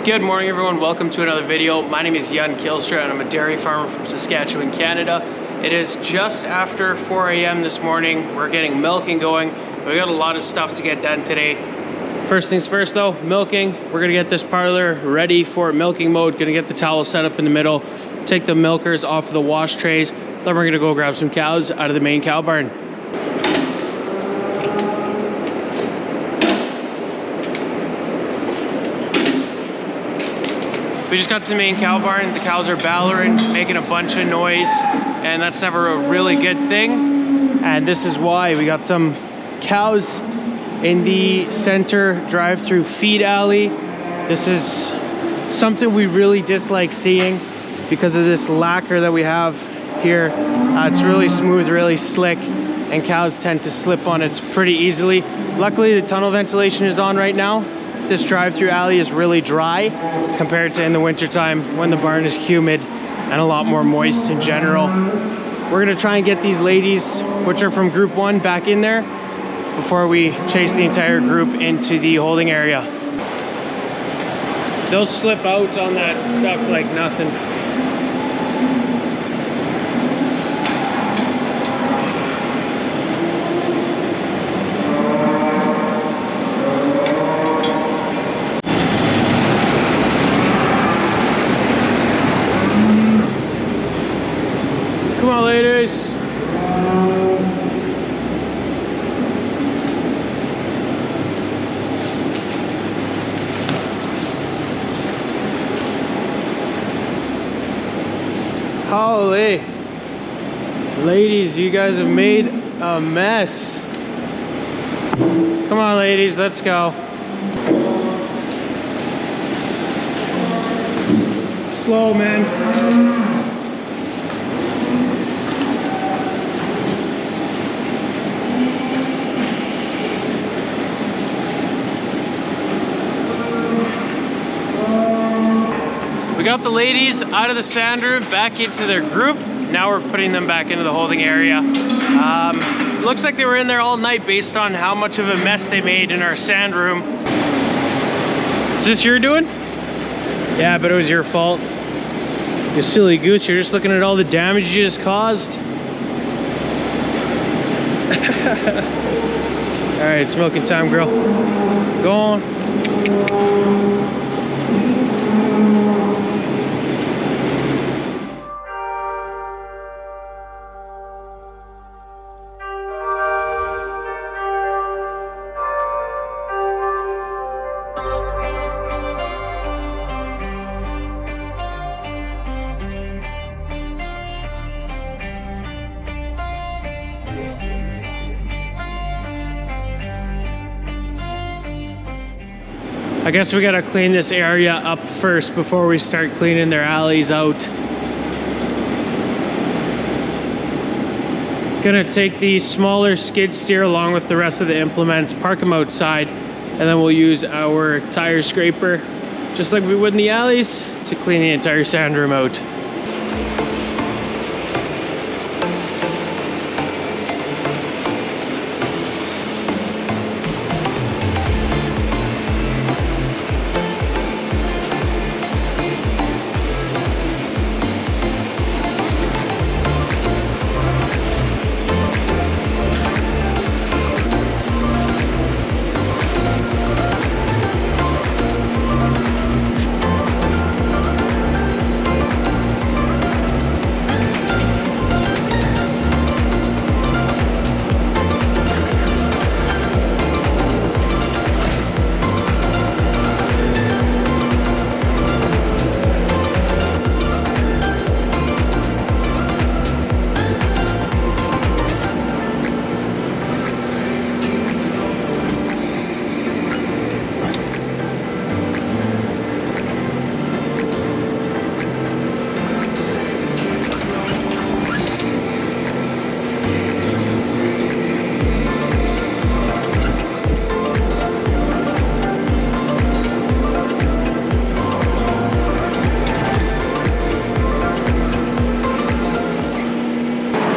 Good morning, everyone. Welcome to another video. My name is Neline and I'm a dairy farmer from Saskatchewan, Canada. It is just after 4 a.m. this morning. We're getting milking going. We got a lot of stuff to get done today. First things first though, milking. We're gonna get this parlor ready for milking mode. Gonna get the towel set up in the middle, take the milkers off the wash trays. Then we're gonna go grab some cows out of the main cow barn. We just got to the main cow barn. The cows are bellowing, making a bunch of noise, and that's never a really good thing. And this is why we got some cows in the center drive-through feed alley. This is something we really dislike seeing because of this lacquer that we have here. It's really smooth, really slick, and cows tend to slip on it pretty easily. Luckily, the tunnel ventilation is on right now. This drive-through alley is really dry compared to in the wintertime when the barn is humid and a lot more moist in general. We're gonna try and get these ladies, which are from group 1, back in there before we chase the entire group into the holding area. They'll slip out on that stuff like nothing. Come on, ladies. Holy. Ladies, you guys have made a mess. Come on, ladies, let's go. Slow, man. We got the ladies out of the sand room back into their group. Now we're putting them back into the holding area. Looks like they were in there all night based on how much of a mess they made in our sand room. Is this your doing? Yeah, but it was your fault. You silly goose, you're just looking at all the damage you just caused. All right, it's milking time, girl. Go on. I guess we gotta clean this area up first before we start cleaning their alleys out. Gonna take the smaller skid steer along with the rest of the implements, park them outside, and then we'll use our tire scraper, just like we would in the alleys, to clean the entire sand room out.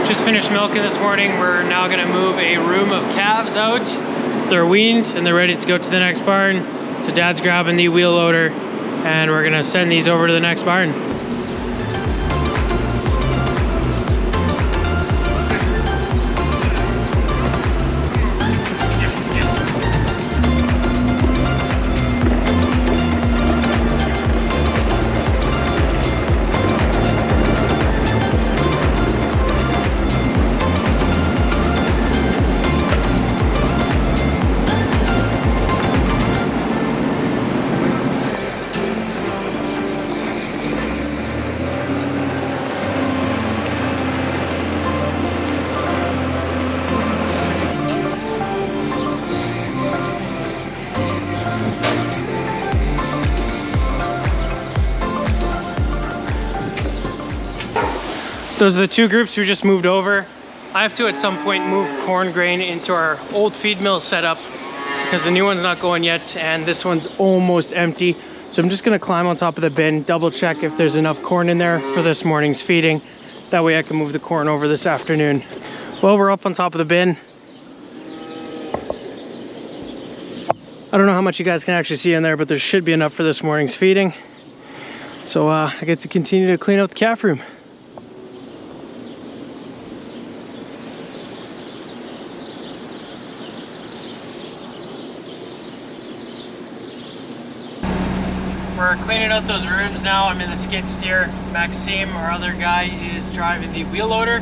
Just finished milking this morning. We're now gonna move a room of calves out. They're weaned and they're ready to go to the next barn. So Dad's grabbing the wheel loader and we're gonna send these over to the next barn. Those are the two groups we just moved over. I have to at some point move corn grain into our old feed mill setup because the new one's not going yet and this one's almost empty. So I'm just gonna climb on top of the bin, double check if there's enough corn in there for this morning's feeding. That way I can move the corn over this afternoon. Well, we're up on top of the bin. I don't know how much you guys can actually see in there, but there should be enough for this morning's feeding. So I get to continue to clean out the calf room. We're cleaning out those rooms now. I'm in the skid steer. Maxime, our other guy, is driving the wheel loader.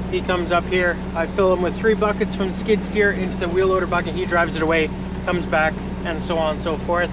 He comes up here. I fill him with 3 buckets from the skid steer into the wheel loader bucket. He drives it away, comes back, and so on and so forth.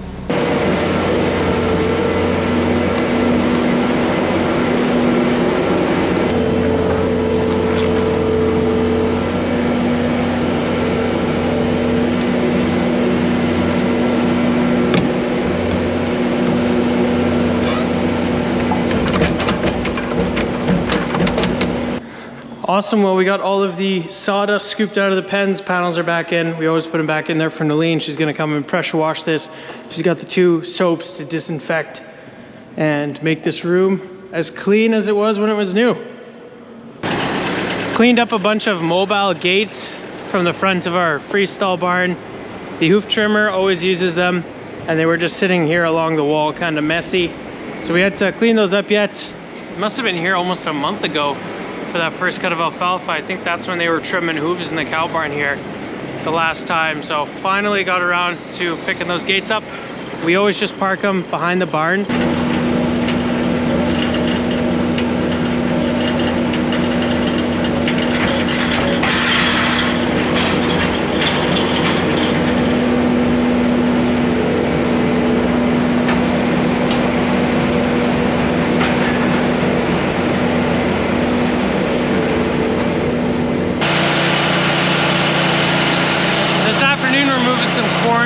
Awesome, well we got all of the sawdust scooped out of the pens, panels are back in. We always put them back in there for Neline. She's gonna come and pressure wash this. She's got the 2 soaps to disinfect and make this room as clean as it was when it was new. Cleaned up a bunch of mobile gates from the front of our freestall barn. The hoof trimmer always uses them and they were just sitting here along the wall, kind of messy. So we had to clean those up yet. It must have been here almost a month ago for that first cut of alfalfa. I think that's when they were trimming hooves in the cow barn here the last time. So finally got around to picking those gates up. We always just park them behind the barn.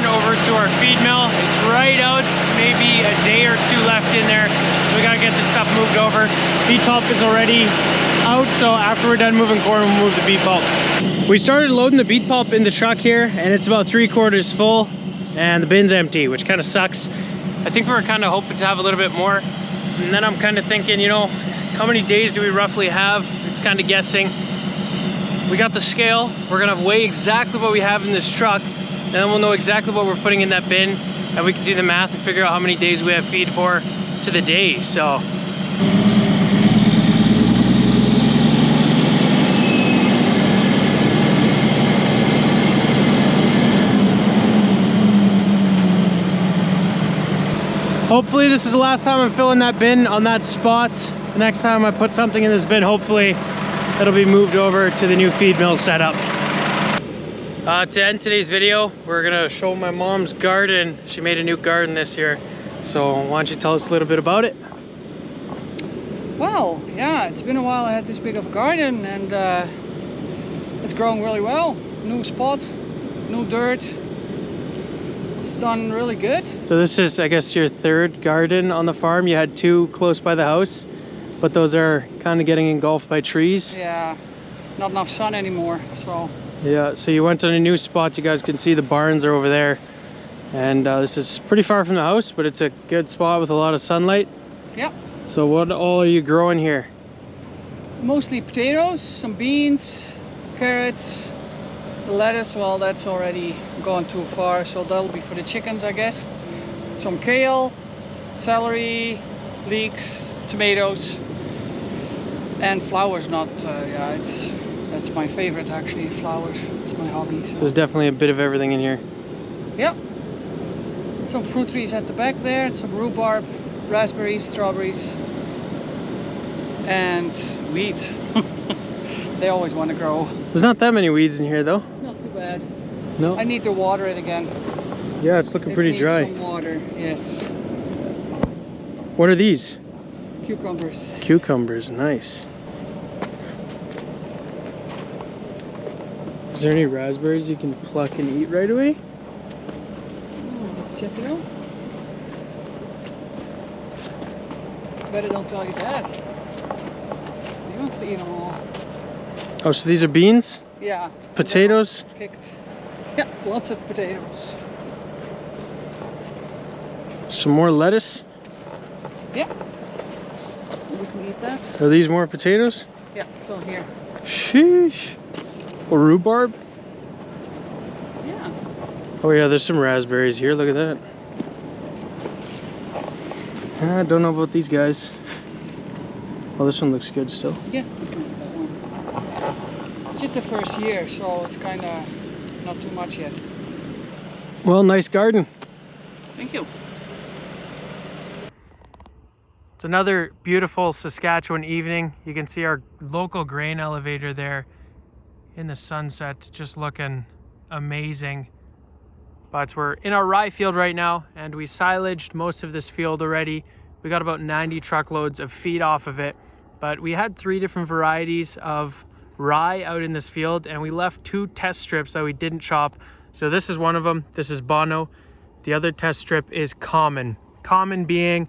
Over to our feed mill. It's right out, maybe a day or 2 left in there. So we gotta get this stuff moved over. Beet pulp is already out, so after we're done moving corn, we'll move the beet pulp. We started loading the beet pulp in the truck here, and it's about 3/4 full, and the bin's empty, which kind of sucks. I think we were kind of hoping to have a little bit more, and then I'm kind of thinking, you know, how many days do we roughly have? It's kind of guessing. We got the scale. We're gonna weigh exactly what we have in this truck, and then we'll know exactly what we're putting in that bin, and we can do the math and figure out how many days we have feed for to the day. So hopefully this is the last time I'm filling that bin on that spot. The next time I put something in this bin, hopefully it'll be moved over to the new feed mill setup. To end today's video, we're gonna show my mom's garden. She made a new garden this year. So why don't you tell us a little bit about it? Well, yeah, it's been a while I had this big of a garden, and it's growing really well. New spot, new dirt. It's done really good. So this is, I guess, your 3rd garden on the farm. You had 2 close by the house, but those are kind of getting engulfed by trees. Yeah, not enough sun anymore, so. Yeah, so you went on a new spot. You guys can see the barns are over there. And this is pretty far from the house, but it's a good spot with a lot of sunlight. Yep. So what all are you growing here? Mostly potatoes, some beans, carrots, the lettuce, well, that's already gone too far, so that'll be for the chickens, I guess. Some kale, celery, leeks, tomatoes, and flowers. Not yeah, that's my favorite actually. Flowers, it's my hobby. So. There's definitely a bit of everything in here. Yep. Some fruit trees at the back there, and some rhubarb, raspberries, strawberries, and weeds. They always want to grow. There's not that many weeds in here though. It's not too bad. No. I need to water it again. Yeah, it's looking pretty dry. Some water, yes. What are these? Cucumbers. Cucumbers, nice. Is there any raspberries you can pluck and eat right away? Let's check it out. Better don't tell you that. You don't have to eat them all. Oh, so these are beans? Yeah. Potatoes? Picked. Yeah, lots of potatoes. Some more lettuce? Yeah. We can eat that. Are these more potatoes? Yeah, still here. Sheesh. Or rhubarb? Yeah. Oh yeah, there's some raspberries here. Look at that. I don't know about these guys. Oh, this one looks good still. Yeah, we can eat that one. It's just the first year, so it's kind of not too much yet. Well, nice garden. Thank you. It's another beautiful Saskatchewan evening. You can see our local grain elevator there in the sunset, just looking amazing. But we're in our rye field right now, and we silaged most of this field already. We got about 90 truckloads of feed off of it, but we had 3 different varieties of rye out in this field, and we left 2 test strips that we didn't chop. So this is one of them. This is Bono. The other test strip is Common. Common being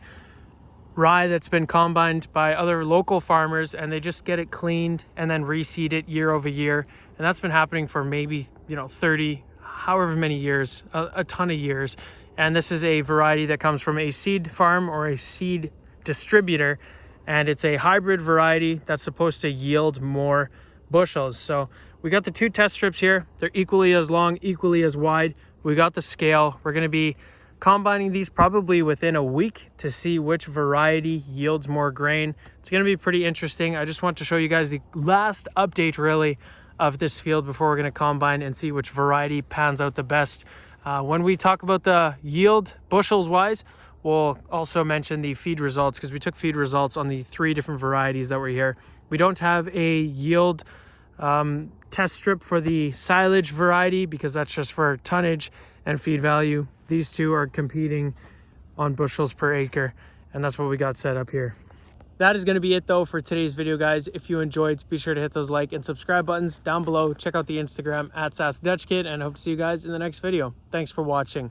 rye that's been combined by other local farmers, and they just get it cleaned and then reseed it year over year. And that's been happening for maybe, 30, however many years, a ton of years. And this is a variety that comes from a seed farm or a seed distributor, and it's a hybrid variety that's supposed to yield more bushels. So we got the 2 test strips here. They're equally as long, equally as wide. We got the scale. We're going to be combining these probably within a week to see which variety yields more grain. It's going to be pretty interesting. I just want to show you guys the last update really of this field before we're going to combine and see which variety pans out the best. When we talk about the yield bushels wise, we'll also mention the feed results, because we took feed results on the 3 different varieties that were here. We don't have a yield test strip for the silage variety because that's just for tonnage and feed value. These 2 are competing on bushels per acre, and that's what we got set up here. That is going to be it though for today's video, guys. If you enjoyed, be sure to hit those like and subscribe buttons down below. Check out the Instagram @SaskDutchKid, and I hope to see you guys in the next video. Thanks for watching.